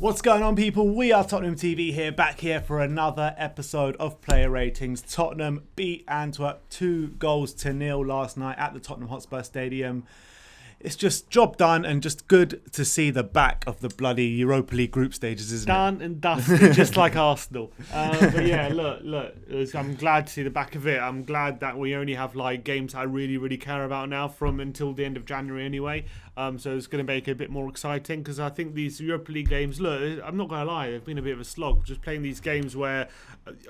What's going on, people? We are Tottenham TV here, back here for another episode of Player Ratings. Tottenham beat Antwerp 2-0 last night at the Tottenham Hotspur Stadium. It's just job done and just good to see the back of the bloody Europa League group stages, isn't Done and dusted, just like Arsenal. But yeah, look, I'm glad to see the back of it. I'm glad that we only have like games I really care about now from until the end of January anyway. So it's going to make it a bit more exciting because I think these Europa League games, look, I'm not going to lie, they've been a bit of a slog. Just playing these games where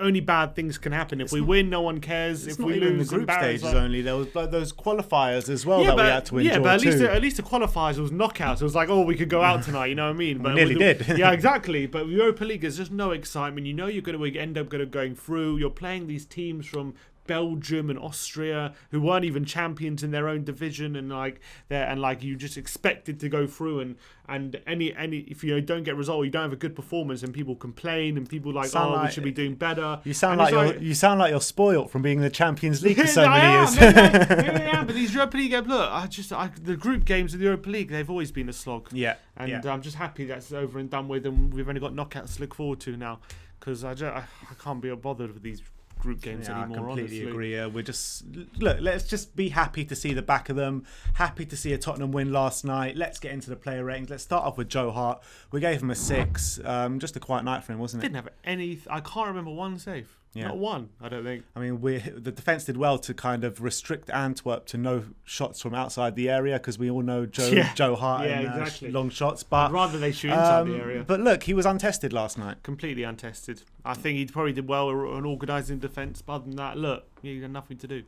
only bad things can happen. If we win, no one cares. If we lose, the group stages only. There was like those qualifiers as well that we had to enjoy. Yeah, but at least the qualifiers was knockouts. It was like, oh, we could go out tonight. You know what I mean? But we nearly did. Yeah, exactly. But Europa League is just no excitement. You know you're going to end up going through. You're playing these teams from Belgium and Austria who weren't even champions in their own division, and you just expected to go through, and any if you don't get a result, you don't have a good performance, and people complain, and people we should be doing better. You sound like you're spoilt from being in the Champions League for so many years. Yeah, but these Europa League games, look, the group games of the Europa League, they've always been a slog. Yeah, and I'm just happy that's over and done with, and we've only got knockouts to look forward to now, because I can't be bothered with these group games anymore. I completely honestly. agree. Let's just be happy to see the back of them. Happy to see a Tottenham win last night. Let's get into the player ratings. Let's start off with Joe Hart. We gave him a 6. Just a quiet night for him, wasn't it? Didn't have any. I can't remember one save. Yeah. Not one, I don't think. I mean, the defence did well to kind of restrict Antwerp to no shots from outside the area, because we all know Joe Hart and exactly. long shots. But I'd rather they shoot inside the area. But look, he was untested last night. Completely untested. I think he probably did well on organising defence. But other than that, look, he had nothing to do.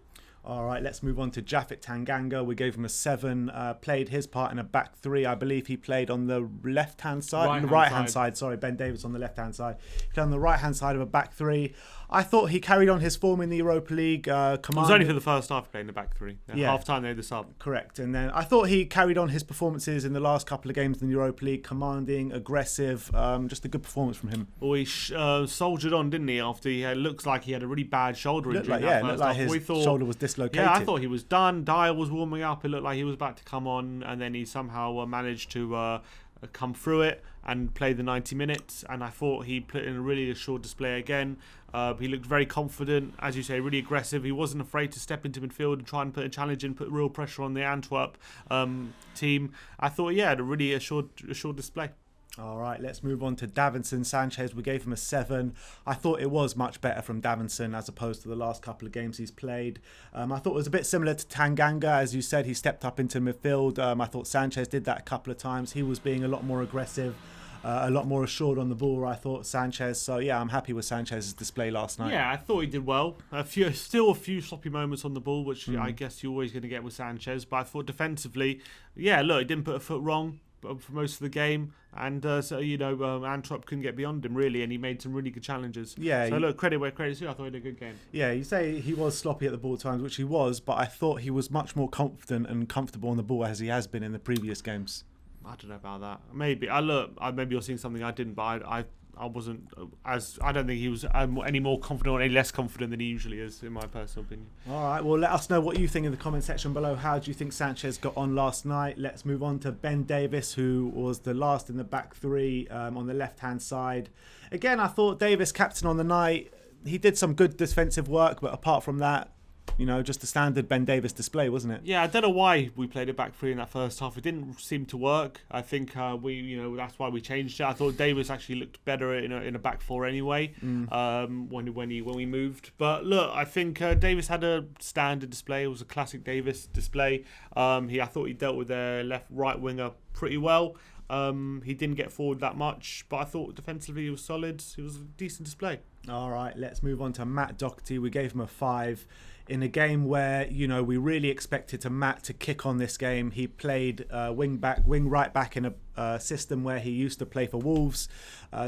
All right, let's move on to Japhet Tanganga. We gave him a 7. Played his part in a back 3. I believe he played on the left-hand side. Right-hand side. Sorry, Ben Davies on the left-hand side. He played on the right-hand side of a back 3. I thought he carried on his form in the Europa League. It was only for the first half playing the back 3. Half-time they had the sub. Correct. And then I thought he carried on his performances in the last couple of games in the Europa League. Commanding, aggressive. Just a good performance from him. Well, he soldiered on, didn't he, after he looks like he had a really bad shoulder injury. Looked like his shoulder was dislocated. Yeah, I thought he was done. Dyer was warming up. It looked like he was about to come on, and then he somehow managed to come through it and play the 90 minutes. And I thought he put in a really assured display again. He looked very confident, as you say, really aggressive. He wasn't afraid to step into midfield and try and put a challenge in, put real pressure on the Antwerp team. I thought, had a really assured display. All right, let's move on to Davinson Sanchez. We gave him a 7. I thought it was much better from Davinson as opposed to the last couple of games he's played. I thought it was a bit similar to Tanganga. As you said, he stepped up into midfield. I thought Sanchez did that a couple of times. He was being a lot more aggressive, a lot more assured on the ball, I thought, Sanchez. So, I'm happy with Sanchez's display last night. Yeah, I thought he did well. Still a few sloppy moments on the ball, which I guess you're always going to get with Sanchez. But I thought defensively, look, he didn't put a foot wrong for most of the game, and Antwerp couldn't get beyond him really, and he made some really good challenges. Look, credit where credit's due. I thought he did a good game. Yeah, you say he was sloppy at the ball at times, which he was, but I thought he was much more confident and comfortable on the ball as he has been in the previous games. I don't know about that. Maybe maybe you're seeing something I didn't, but I wasn't I don't think he was any more confident or any less confident than he usually is, in my personal opinion. All right, well, let us know what you think in the comment section below. How do you think Sanchez got on last night? Let's move on to Ben Davies, who was the last in the back 3 on the left-hand side. Again, I thought Davies, captain on the night, he did some good defensive work, but apart from that, just a standard Ben Davies display, wasn't it? Yeah, I don't know why we played a back 3 in that first half. It didn't seem to work. I think that's why we changed it. I thought Davies actually looked better in a back 4 anyway. When we moved. But look, I think Davies had a standard display. It was a classic Davies display. I thought he dealt with their right winger pretty well. He didn't get forward that much, but I thought defensively he was solid. It was a decent display. All right, let's move on to Matt Doherty. We gave him a 5. In a game where, we really expected Matt to kick on this game. He played wing right back in a system where he used to play for Wolves.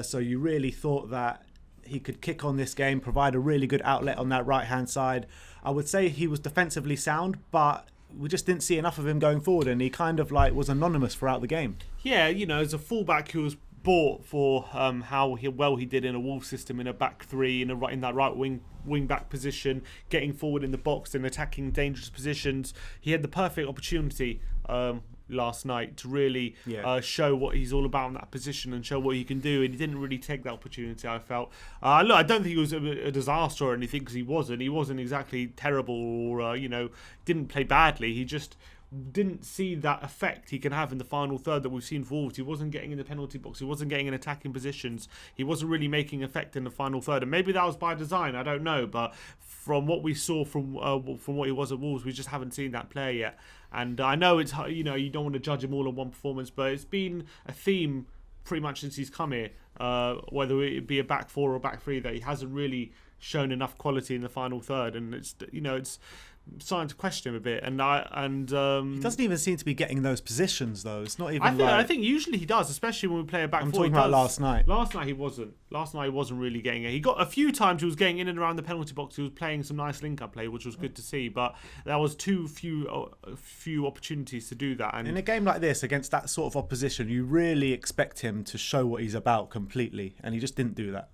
So you really thought that he could kick on this game, provide a really good outlet on that right-hand side. I would say he was defensively sound, but we just didn't see enough of him going forward, and he kind of was anonymous throughout the game. Yeah, as a fullback who was bought for how well he did in a Wolves system in a back 3 in that right wing back position, getting forward in the box and attacking dangerous positions. He had the perfect opportunity last night to really show what he's all about in that position and show what he can do, and he didn't really take that opportunity. I felt. Look, I don't think he was a disaster or anything, because he wasn't exactly terrible or didn't play badly. He just didn't see that effect he can have in the final third that we've seen forwards. He wasn't getting in the penalty box. He wasn't getting in attacking positions. He wasn't really making effect in the final third. And maybe that was by design. I don't know. But from what we saw from what he was at Wolves, we just haven't seen that player yet. And I know it's you don't want to judge him all on one performance, but it's been a theme pretty much since he's come here. Whether it be a back four or back three, that he hasn't really shown enough quality in the final third, and it's starting to question him a bit, and he doesn't even seem to be getting those positions though. It's not even. I think usually he does, especially when we play a back four. I'm talking about last night. Last night he wasn't. Last night he wasn't really getting it. He got a few times. He was getting in and around the penalty box. He was playing some nice link-up play, which was good to see. But there was too few opportunities to do that. And in a game like this, against that sort of opposition, you really expect him to show what he's about completely, and he just didn't do that.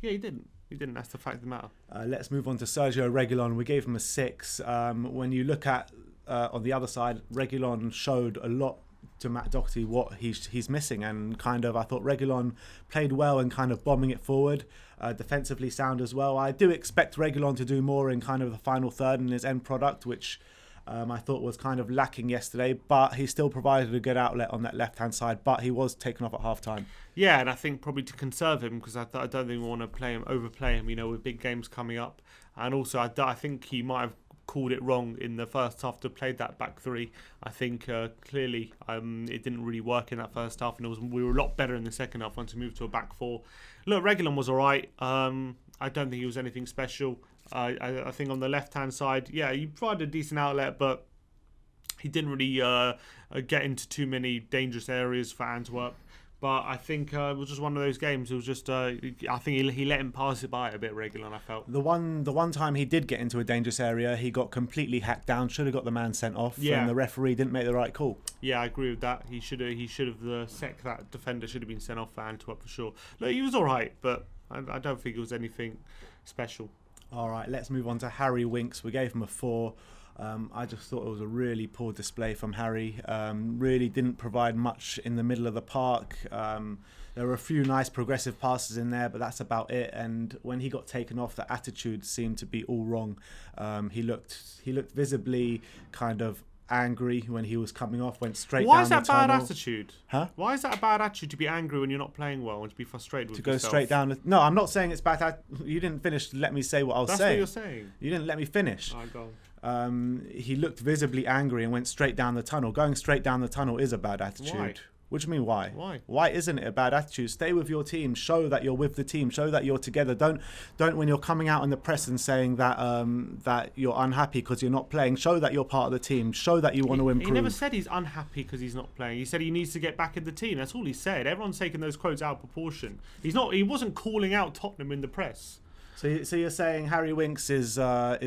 Yeah, he didn't. That's the fact of the matter. Let's move on to Sergio Reguilon. We gave him a 6. When you look at on the other side, Reguilon showed a lot to Matt Doherty what he's missing, and kind of I thought Reguilon played well and kind of bombing it forward, defensively sound as well. I do expect Reguilon to do more in kind of the final third in his end product, which I thought was kind of lacking yesterday, but he still provided a good outlet on that left-hand side, but he was taken off at half-time. Yeah, and I think probably to conserve him, because I don't think we want to overplay him, with big games coming up. And also, I think he might have called it wrong in the first half to play that back three. I think clearly it didn't really work in that first half, and we were a lot better in the second half once we moved to a back four. Look, Reguilon was all right. I don't think he was anything special. I think on the left-hand side, he provided a decent outlet, but he didn't really get into too many dangerous areas for Antwerp. But I think it was just one of those games. It was just I think he let him pass it by a bit, Reguilon, I felt. The one time he did get into a dangerous area, he got completely hacked down. Should have got the man sent off, and the referee didn't make the right call. Yeah, I agree with that. He should have that defender should have been sent off for Antwerp for sure. Look, he was all right, but I don't think it was anything special. All right, let's move on to Harry Winks. We gave him a 4. I just thought it was a really poor display from Harry. Really didn't provide much in the middle of the park. There were a few nice progressive passes in there, but that's about it. And when he got taken off, the attitude seemed to be all wrong. He looked visibly kind of angry when he was coming off, went straight down the tunnel. Why is that bad attitude? Huh? Why is that a bad attitude to be angry when you're not playing well and to be frustrated with yourself? To go straight down No, I'm not saying it's bad. You didn't finish to let me say what I was saying. That's what you're saying. You didn't let me finish. Go. He looked visibly angry and went straight down the tunnel. Going straight down the tunnel is a bad attitude. Why? What do you mean, why? Why? Why isn't it a bad attitude? Stay with your team. Show that you're with the team. Show that you're together. Don't when you're coming out in the press and saying that that you're unhappy because you're not playing. Show that you're part of the team. Show that you want to improve. He never said he's unhappy because he's not playing. He said he needs to get back in the team. That's all he said. Everyone's taking those quotes out of proportion. He wasn't calling out Tottenham in the press. So you're saying Harry Winks is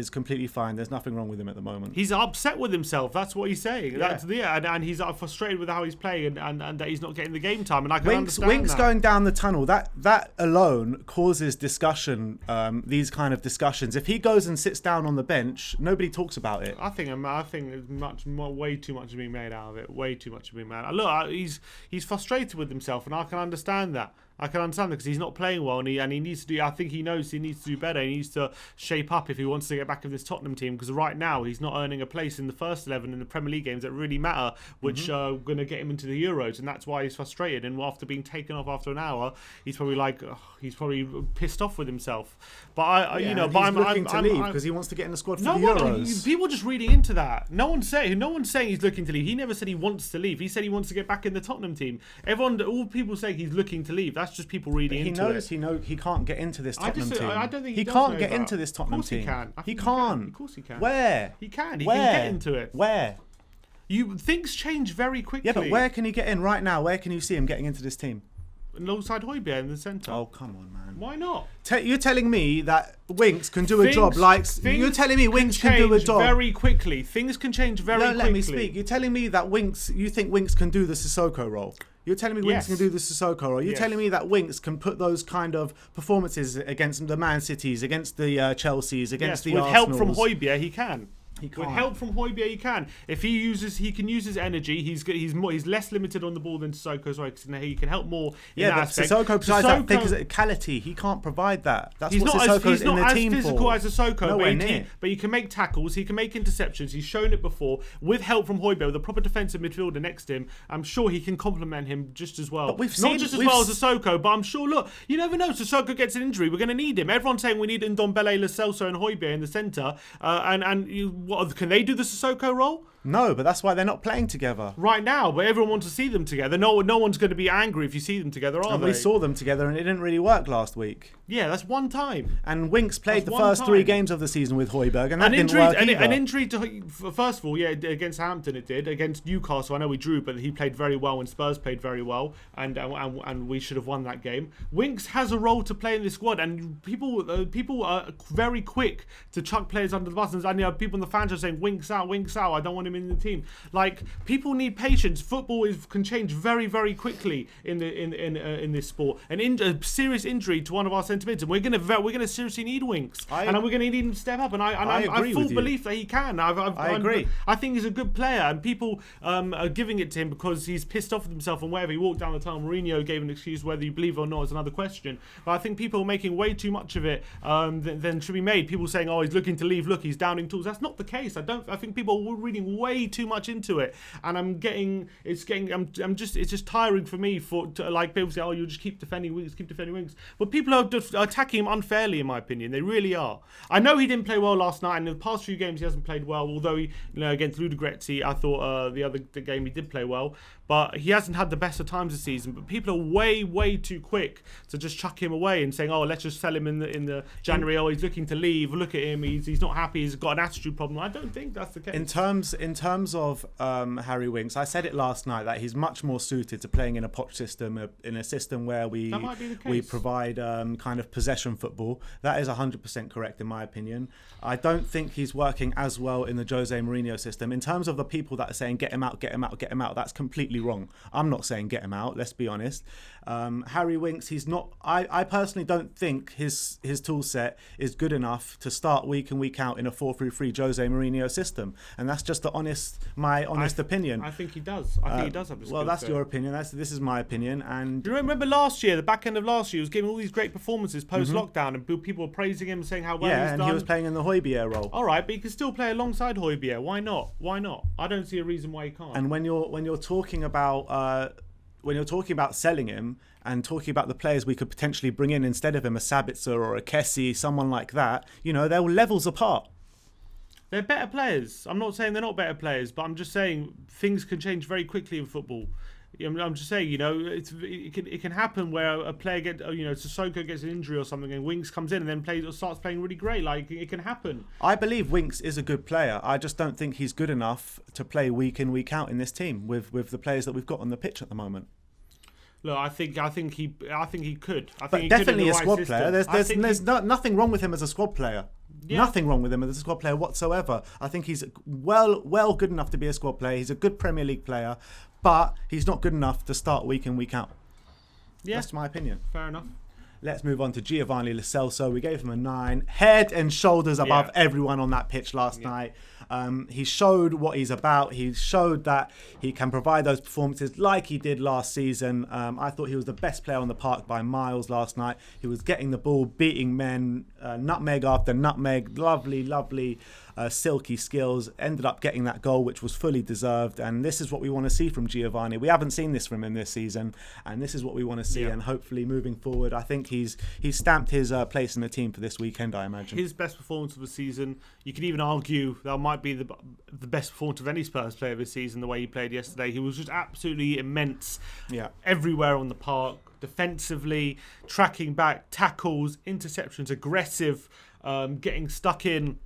completely fine. There's nothing wrong with him at the moment. He's upset with himself. That's what he's saying. Yeah. And he's frustrated with how he's playing and that he's not getting the game time. And I can understand Winks that. Going down the tunnel, that alone causes discussion. These kind of discussions. If he goes and sits down on the bench, nobody talks about it. I think way too much is being made out of it. Way too much is being made. Look, he's frustrated with himself, and I can understand that. Because he's not playing well, and he needs to do. I think he knows he needs to do better. He needs to shape up if he wants to get back in this Tottenham team. Because right now he's not earning a place in the first 11 in the Premier League games that really matter, which are going to get him into the Euros, and that's why he's frustrated. And after being taken off after an hour, he's probably pissed off with himself. But he's looking to leave because he wants to get in the squad for the Euros. People are just reading into that. No one's saying he's looking to leave. He never said he wants to leave. He said he wants to get back in the Tottenham team. All people say he's looking to leave. That's just people reading into it. He knows he can't get into this Tottenham team. I don't think he can't get into this Tottenham team. Of course he can. He can't. Of course he can. Where? He can. He can get into it. Where? Things change very quickly. Yeah, but where can he get in right now? Where can you see him getting into this team? Alongside Højbjerg in the centre. Oh, come on, man. Why not? You're telling me that Winks can do a job like... You're telling me Winks can do a job... very quickly. Things can change very quickly. Let me speak. You're telling me that you think Winks can do the Sissoko role? You're telling me Winks can do the Sissoko role? You're telling me that Winks can put those kind of performances against the Man Cities, against the Chelseas, against the Arsenals... With help from Højbjerg, he can. He can't. With help from Højbjerg, he can. If he can use his energy. He's less limited on the ball than Sissoko, so he can help more. Yeah, but Sissoko provides that physicality. He can't provide that. That's what Sissoko's in the team for. He's not as physical as Sissoko, Nowhere near. But he can make tackles. He can make interceptions. He's shown it before. With help from Højbjerg, with a proper defensive midfielder next to him, I'm sure he can complement him just as well. But not just as well as Sissoko, but I'm sure. Look, you never know. Sissoko gets an injury. We're going to need him. Everyone's saying we need Ndombele, Lo Celso, and Højbjerg in the centre. Can they do the Sissoko role? No, but that's why they're not playing together right now. But everyone wants to see them together. No one's going to be angry if you see them together, are they? We saw them together, and it didn't really work last week. Yeah, that's one time. And Winks played the first 3 games of the season with Højbjerg, and that didn't work either. An injury to, first of all, yeah, against Southampton it did. Against Newcastle, I know we drew, but he played very well, and Spurs played very well, and we should have won that game. Winks has a role to play in this squad, and people are very quick to chuck players under the bus. And people in the fans are saying, Winks out, I don't want him in the team. Like, people need patience. Football can change very, very quickly in this sport. A serious injury to one of our centre mids, and we're gonna seriously need Winks, and we're gonna need him to step up. And I have full belief that he can. I agree. I think he's a good player, and people are giving it to him because he's pissed off with himself and wherever he walked down the tunnel. Mourinho gave an excuse. Whether you believe it or not is another question. But I think people are making way too much of it than should be made. People saying, "Oh, he's looking to leave. Look, he's downing tools." That's not the case. I think people are reading way too much into it, and it's just tiring for me like people say, "Oh, you just keep defending Winks," but people are attacking him unfairly, in my opinion. They really are. I know he didn't play well last night, and in the past few games he hasn't played well. Although against Ludogorets, I thought the other game he did play well. But he hasn't had the best of times this season. But people are way, way too quick to just chuck him away and saying, "Oh, let's just sell him in the January. Oh, he's looking to leave. Look at him. He's not happy. He's got an attitude problem." I don't think that's the case. In terms of Harry Winks, I said it last night that he's much more suited to playing in a Poch system, in a system where we provide kind of possession football. That is 100% correct in my opinion. I don't think he's working as well in the Jose Mourinho system. In terms of the people that are saying get him out, that's completely wrong. I'm not saying get him out, let's be honest. Harry Winks, he's not. I personally don't think his tool set is good enough to start week in week out in a 4-3-3 Jose Mourinho system, and that's just my honest opinion. I think he does. I think he does have the skill that's set. your opinion. This is my opinion. And do you remember last year, the back end of last year, he was giving all these great performances post lockdown, and people were praising him, saying how well he's done. Yeah, and he was playing in the Højbjerg role. All right, but he can still play alongside Højbjerg. Why not? I don't see a reason why he can't. And when you're talking about selling him and talking about the players we could potentially bring in instead of him, a Sabitzer or a Kessie, someone like that, they're levels apart. They're better players. I'm not saying they're not better players, but I'm just saying things can change very quickly in football. I'm just saying, it can happen where a player Sissoko gets an injury or something, and Winks comes in and then starts playing really great. Like, it can happen. I believe Winks is a good player. I just don't think he's good enough to play week in, week out in this team with the players that we've got on the pitch at the moment. Look, I think he could. But definitely a squad player. There's nothing wrong with him as a squad player. Yeah. Nothing wrong with him as a squad player whatsoever. I think he's well good enough to be a squad player. He's a good Premier League player, but he's not good enough to start week in, week out. Yeah. That's my opinion. Fair enough. Let's move on to Giovanni Lo Celso. We gave him a 9. Head and shoulders above everyone on that pitch last night. He showed what he's about. He showed that he can provide those performances like he did last season. I thought he was the best player on the park by miles last night. He was getting the ball, beating men, nutmeg after nutmeg. Lovely silky skills. Ended up getting that goal, which was fully deserved. And this is what we want to see from Giovanni. We haven't seen this from him this season, and this is what we want to see. And hopefully moving forward, I think he's stamped his place in the team for this weekend, I imagine. His best performance of the season. You could even argue that might be the best performance of any Spurs player this season, the way he played yesterday. He was just absolutely immense everywhere on the park, defensively, tracking back, tackles, interceptions, aggressive, getting stuck in.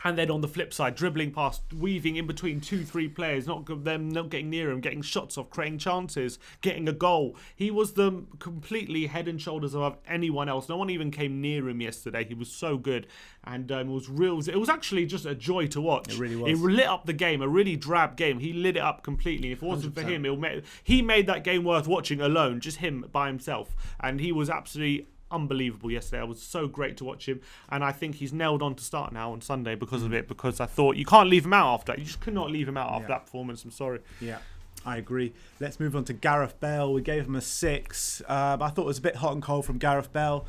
And then on the flip side, dribbling past, weaving in between 2-3 players, not getting near him, getting shots off, creating chances, getting a goal. He was completely head and shoulders above anyone else. No one even came near him yesterday. He was so good, and it was actually just a joy to watch. It really was. It lit up the game, a really drab game. He lit it up completely. If it wasn't 100%. For him, he made that game worth watching alone, just him by himself, and he was absolutely unbelievable yesterday. It was so great to watch him, and I think he's nailed on to start now on Sunday because of it. Because I thought you can't leave him out after that. You just could not leave him out after that performance. I'm sorry. Yeah, I agree. Let's move on to Gareth Bale. We gave him a 6. I thought it was a bit hot and cold from Gareth Bale.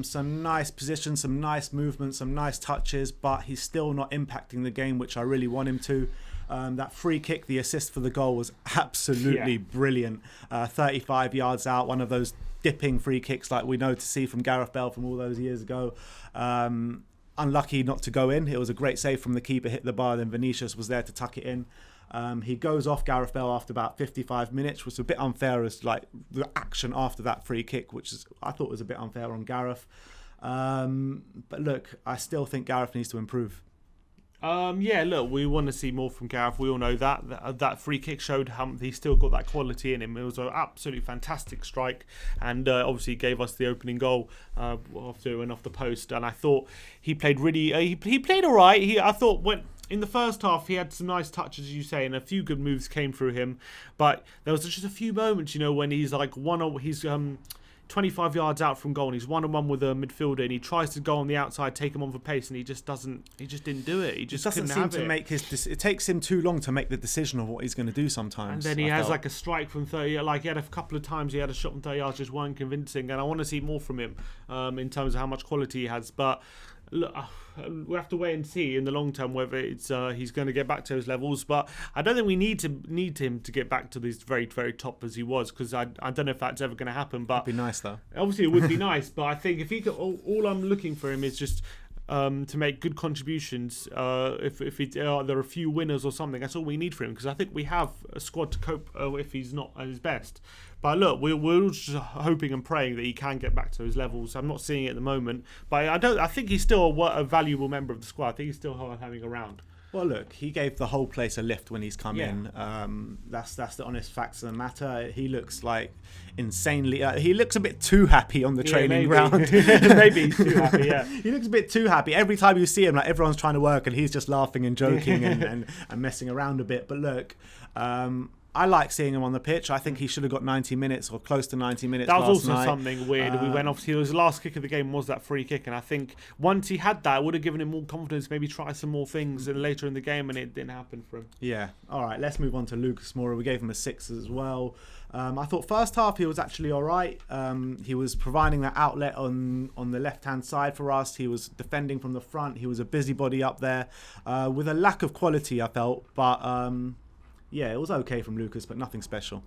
Some nice positions, some nice movements, some nice touches, but he's still not impacting the game, which I really want him to. That free kick, the assist for the goal was absolutely brilliant. 35 yards out, one of those dipping free kicks like we know to see from Gareth Bale from all those years ago. Unlucky not to go in. It was a great save from the keeper, hit the bar, then Vinicius was there to tuck it in. He goes off, Gareth Bale, after about 55 minutes, which was a bit unfair as like the action after that free kick, which is, I thought was a bit unfair on Gareth. But look, I still think Gareth needs to improve. Look, we want to see more from Gareth. We all know that free kick showed how he's still got that quality in him. It was an absolutely fantastic strike, and obviously gave us the opening goal after and off the post. And I thought he played really. He played all right. I thought in the first half he had some nice touches, as you say, and a few good moves came through him. But there was just a few moments, when he's like 25 yards out from goal and he's 1-on-1 with a midfielder and he tries to go on the outside, take him on for pace, and he just didn't do it. He just doesn't seem to make it takes him too long to make the decision of what he's going to do sometimes. And then he has like a strike from 30, like he had a couple of times he had a shot from 30 yards, just weren't convincing, and I want to see more from him in terms of how much quality he has. But look, we'll have to wait and see in the long term whether it's he's going to get back to those levels. But I don't think we need him to get back to these very, very top as he was, because I don't know if that's ever going to happen. But it'd be nice though. Obviously, it would be nice. But I think if he could, all I'm looking for him is just to make good contributions. If there are a few winners or something, that's all we need for him, because I think we have a squad to cope if he's not at his best. But look, we're just hoping and praying that he can get back to his levels. I'm not seeing it at the moment, but I think he's still a valuable member of the squad. I think he's still worth having around. Well, look, he gave the whole place a lift when he's come in. That's the honest facts of the matter. He looks like insanely. He looks a bit too happy on the training ground. Maybe he's too happy. Yeah, he looks a bit too happy. Every time you see him, like everyone's trying to work, and he's just laughing and joking and messing around a bit. But look. I like seeing him on the pitch. I think he should have got 90 minutes or close to 90 minutes last night. That was also something weird. We went off. It was the last kick of the game was that free kick, and I think once he had that, it would have given him more confidence, maybe try some more things later in the game, and it didn't happen for him. Yeah. All right, let's move on to Lucas Moura. We gave him a 6 as well. I thought first half he was actually all right. He was providing that outlet on the left-hand side for us. He was defending from the front. He was a busybody up there with a lack of quality, I felt, but... yeah, it was okay from Lucas, but nothing special.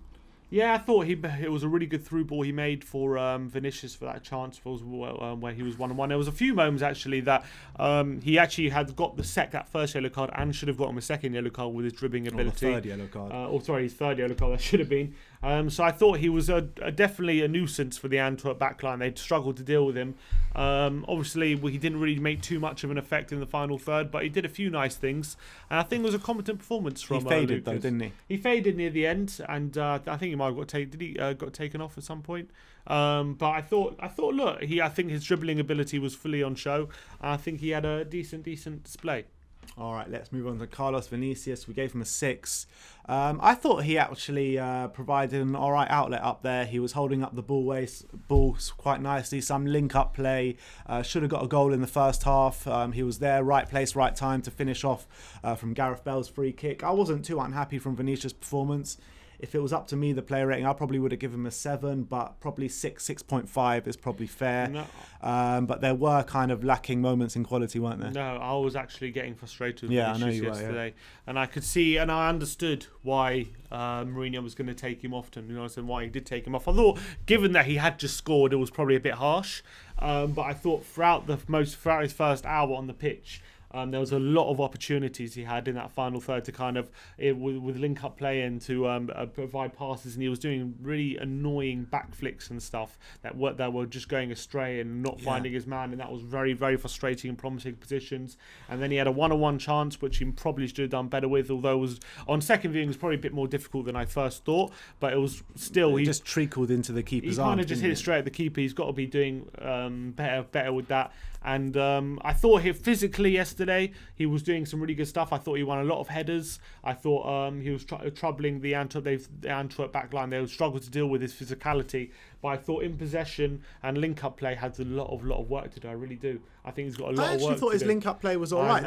Yeah, I thought it was a really good through ball he made for Vinicius for that chance where he was 1-on-1. There was a few moments actually that he actually had got that first yellow card and should have gotten a second yellow card with his dribbling ability. Or the third yellow card. His third yellow card, that should have been. So I thought he was definitely a nuisance for the Antwerp backline. They struggled to deal with him. Obviously, he didn't really make too much of an effect in the final third, but he did a few nice things. And I think it was a competent performance from He faded Lucas. though, didn't he? He faded near the end, and I think he might have got taken off at some point. But I thought, look, I think his dribbling ability was fully on show. I think he had a decent display. All right, let's move on to Carlos Vinicius. We gave him a 6. I thought he actually provided an all right outlet up there. He was holding up the ball quite nicely. Some link-up play. Should have got a goal in the first half. He was there, right place, right time to finish off from Gareth Bale's free kick. I wasn't too unhappy from Vinicius' performance. If it was up to me, the player rating, I probably would have given him a 7, but probably 6.5 is probably fair. No. But there were kind of lacking moments in quality, weren't there? No, I was actually getting frustrated with Vinicius I know you yesterday. Were, yeah. And I could see and I understood why Mourinho was going to take him off, and why he did take him off. I thought, given that he had just scored, it was probably a bit harsh. But I thought throughout his first hour on the pitch, there was a lot of opportunities he had in that final third to kind of, with link-up play and to provide passes, and he was doing really annoying back flicks and stuff that were just going astray and not finding his man, and that was very, very frustrating and promising positions. And then he had a 1-on-1 chance, which he probably should have done better with, although it was, on second viewing, it was probably a bit more difficult than I first thought, but it was still... He just trickled into the keeper's arm. He kind of just hit it straight at the keeper. He's got to be doing better with that. And I thought physically yesterday, yesterday. He was doing some really good stuff. I thought he won a lot of headers. I thought he was troubling the Antwerp back line. They would struggle to deal with his physicality. But I thought in possession and link-up play had a lot of work to do. I really do. I think he's got a lot of work to do. I actually thought his link-up play was all right.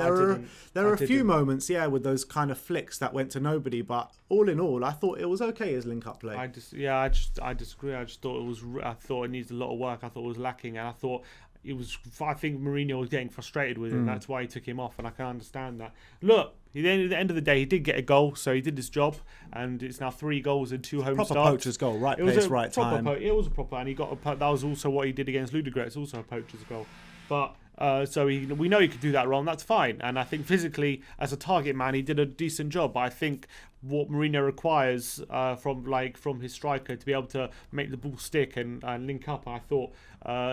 There were a few moments, with those kind of flicks that went to nobody. But all in all, I thought it was okay, his link-up play. I disagree. I just thought I thought it needs a lot of work. I thought it was lacking, and I thought I think Mourinho was getting frustrated with him. That's why he took him off, and I can understand that. Look, at the end of the day, he did get a goal, so he did his job, and it's now 3 goals and 2 home starts. Proper poacher's goal, right place, right time. It was a proper, and he got that was also what he did against Ludogorets. It's also a poacher's goal, but. We know he could do that wrong. That's fine, and I think physically, as a target man, he did a decent job. But I think what Mourinho requires from his striker to be able to make the ball stick and link up. I thought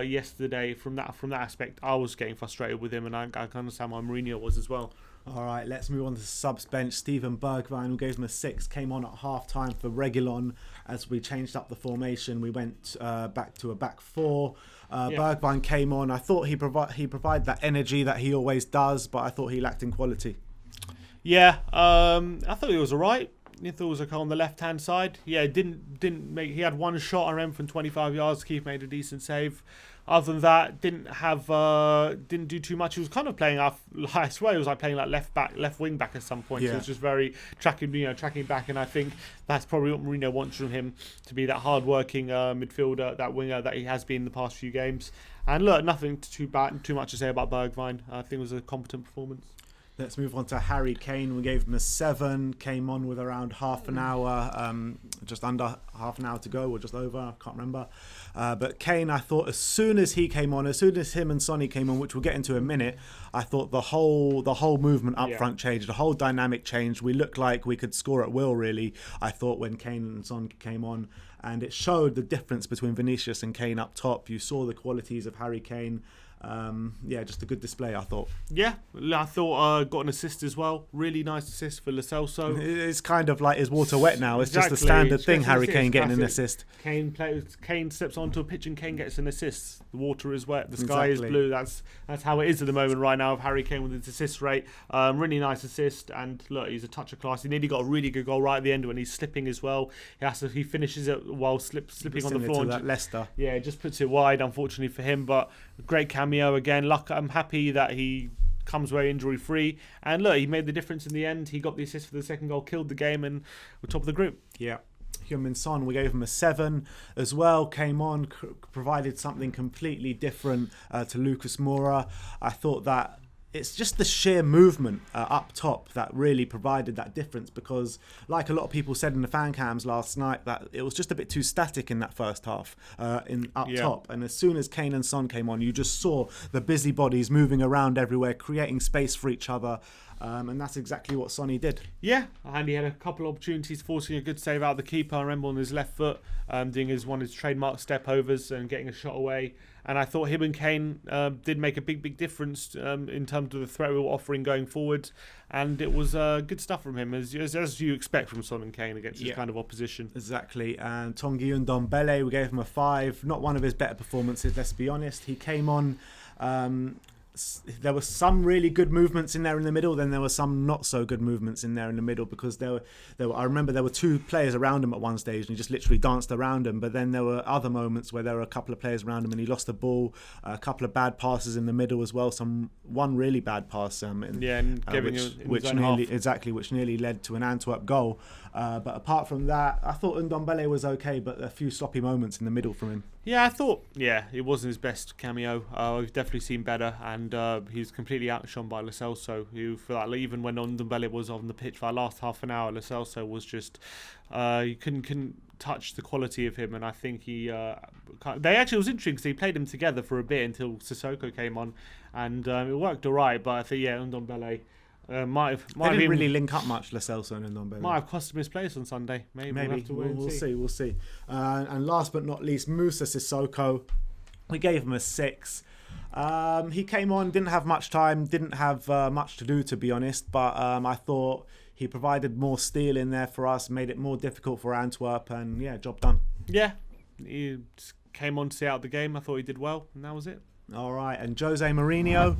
yesterday from that aspect, I was getting frustrated with him, and I can understand why Mourinho was as well. All right, let's move on to the subs bench. Steven Bergwijn, who gave him a 6, came on at half-time for Reguilon. As we changed up the formation, we went back to a back 4. Bergwijn came on. I thought he provided that energy that he always does, but I thought he lacked in quality. Yeah, I thought he was all right. I thought it was okay on the left-hand side. Yeah, didn't make. He had one shot on him from 25 yards. Keith made a decent save. Other than that, didn't do too much. He was kind of playing off. I swear, he was like playing like left wing back at some point. Yeah. So it was just very tracking back. And I think that's probably what Mourinho wants from him, to be that hard-working midfielder, that winger that he has been in the past few games. And look, nothing too much to say about Bergwijn. I think it was a competent performance. Let's move on to Harry Kane. We gave him a 7. Came on with around half an hour, just under half an hour to go, or just over. I can't remember. But Kane, I thought as soon as he came on, as soon as him and Sonny came on, which we'll get into in a minute, I thought the whole movement up front changed. The whole dynamic changed. We looked like we could score at will, really. I thought when Kane and Son came on, and it showed the difference between Vinicius and Kane up top. You saw the qualities of Harry Kane. Just a good display, I thought. Yeah, I thought got an assist as well. Really nice assist for Lo Celso. It's kind of like his water wet now. It's just a standard thing, Harry Kane getting an assist. Kane steps onto a pitch and Kane gets an assist. The water is wet, the sky is blue. That's how it is at the moment right now of Harry Kane with his assist rate. Really nice assist, and look, he's a touch of class. He nearly got a really good goal right at the end when he's slipping as well. He finishes it while slipping on the floor. That Leicester. Yeah, just puts it wide, unfortunately for him, but great cameo again. I'm happy that he comes away injury free, and look, he made the difference in the end. He got the assist for the second goal, killed the game, and we're top of the group. Yeah. Heung-min Son, we gave him a 7 as well. Came on, provided something completely different to Lucas Moura. I thought that it's just the sheer movement up top that really provided that difference, because like a lot of people said in the fan cams last night, that it was just a bit too static in that first half top. And as soon as Kane and Son came on, you just saw the busybodies moving around everywhere, creating space for each other. And that's exactly what Sonny did. Yeah, and he had a couple of opportunities, forcing a good save out of the keeper. I remember on his left foot, doing one of his trademark step overs and getting a shot away. And I thought him and Kane did make a big difference in terms of the threat we were offering going forward. And it was good stuff from him, as you expect from Son and Kane against this kind of opposition. Exactly. And Tanguy Ndombele, we gave him a 5. Not one of his better performances, let's be honest. He came on. There were some really good movements in there in the middle, then there were some not so good movements in there in the middle, because there were I remember there were 2 players around him at one stage and he just literally danced around him. But then there were other moments where there were a couple of players around him and he lost the ball, a couple of bad passes in the middle as well, one really bad pass which nearly led to an Antwerp goal. But apart from that, I thought Ndombele was okay, but a few sloppy moments in the middle from him. Yeah, I thought, it wasn't his best cameo. We've definitely seen better, and he was completely outshone by Lo Celso, who, for that, even when Ndombele was on the pitch for that last half an hour, Lo Celso was just, you couldn't touch the quality of him, and I think it was interesting because he played them together for a bit until Sissoko came on, and it worked alright, but I think, Ndombele they didn't really link up much, Lo Celso and Ndombele. Might have cost him his place on Sunday. Maybe. We'll have to wait and see. We'll see. And last but not least, Moussa Sissoko. We gave him a 6. He came on, didn't have much time, didn't have much to do, to be honest. But I thought he provided more steel in there for us, made it more difficult for Antwerp, and job done. Yeah, he came on to see out the game. I thought he did well, and that was it. All right, and Jose Mourinho.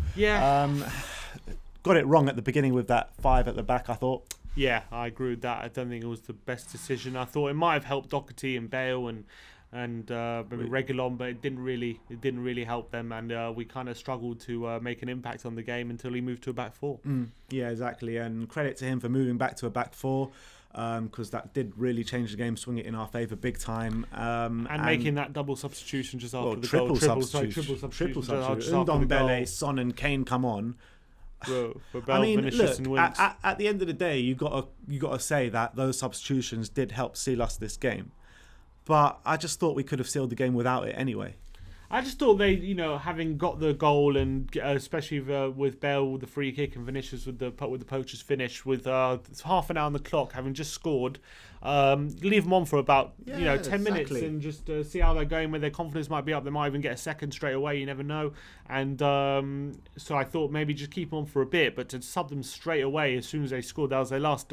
got it wrong at the beginning with that 5 at the back, I thought. Yeah, I agree with that. I don't think it was the best decision. I thought it might have helped Doherty and Bale and maybe Reguilon, but it didn't really help them, and we kind of struggled to make an impact on the game until he moved to a back 4. Yeah, exactly, and credit to him for moving back to a back 4, because that did really change the game, swing it in our favour big time, and making that double substitution just after the triple goal. Substitution. Ndombele, Son, and Kane come on. For Bale, Vinicius, and Winks. At the end of the day, you got to say that those substitutions did help seal us this game. But I just thought we could have sealed the game without it anyway. I just thought they, having got the goal, and especially with Bale with the free kick and Vinicius with the poacher's finish, with half an hour on the clock, having just scored, leave them on for about 10 minutes and just see how they're going. When their confidence might be up, they might even get a second straight away. You never know. And so I thought maybe just keep them on for a bit, but to sub them straight away as soon as they scored, that was their last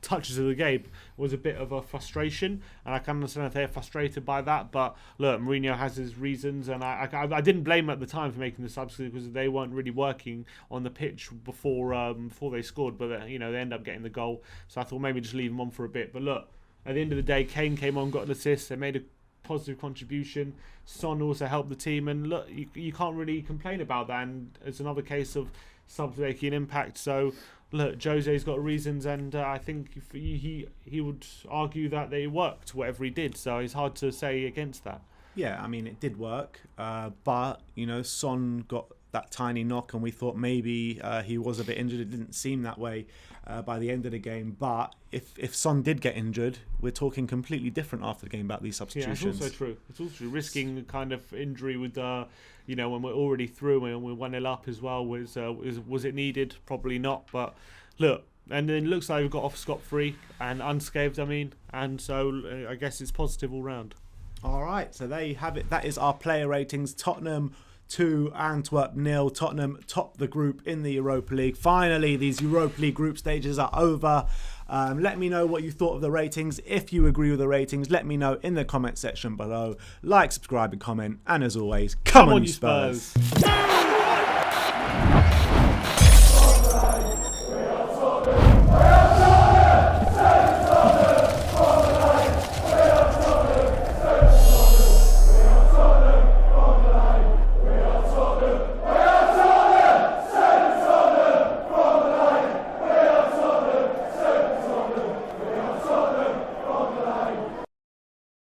touches of the game, was a bit of a frustration. And I can understand if they're frustrated by that. But look, Mourinho has his reasons, and I didn't blame him at the time for making the subs because they weren't really working on the pitch before they scored. But they end up getting the goal. So I thought maybe just leave them on for a bit. But look, at the end of the day, Kane came on, got an assist, they made a positive contribution. Son also helped the team, and look, you can't really complain about that. And it's another case of subs making an impact. So look, Jose's got reasons, and I think he would argue that they worked, whatever he did. So it's hard to say against that. Yeah, I mean, it did work, but Son got that tiny knock, and we thought maybe he was a bit injured. It didn't seem that way by the end of the game. But if Son did get injured, we're talking completely different after the game about these substitutions. Yeah, it's also true. It's also true. Risking kind of injury with when we're already through and we're 1-0 up as well, was it needed? Probably not. But look, and then it looks like we've got off scot-free and unscathed. And so I guess it's positive all round. All right, so there you have it. That is our player ratings. Tottenham 2, Antwerp 0. Tottenham top the group in the Europa League. Finally, these Europa League group stages are over. Let me know what you thought of the ratings. If you agree with the ratings, let me know in the comment section below. Like, subscribe, and comment. And as always, come on, you Spurs.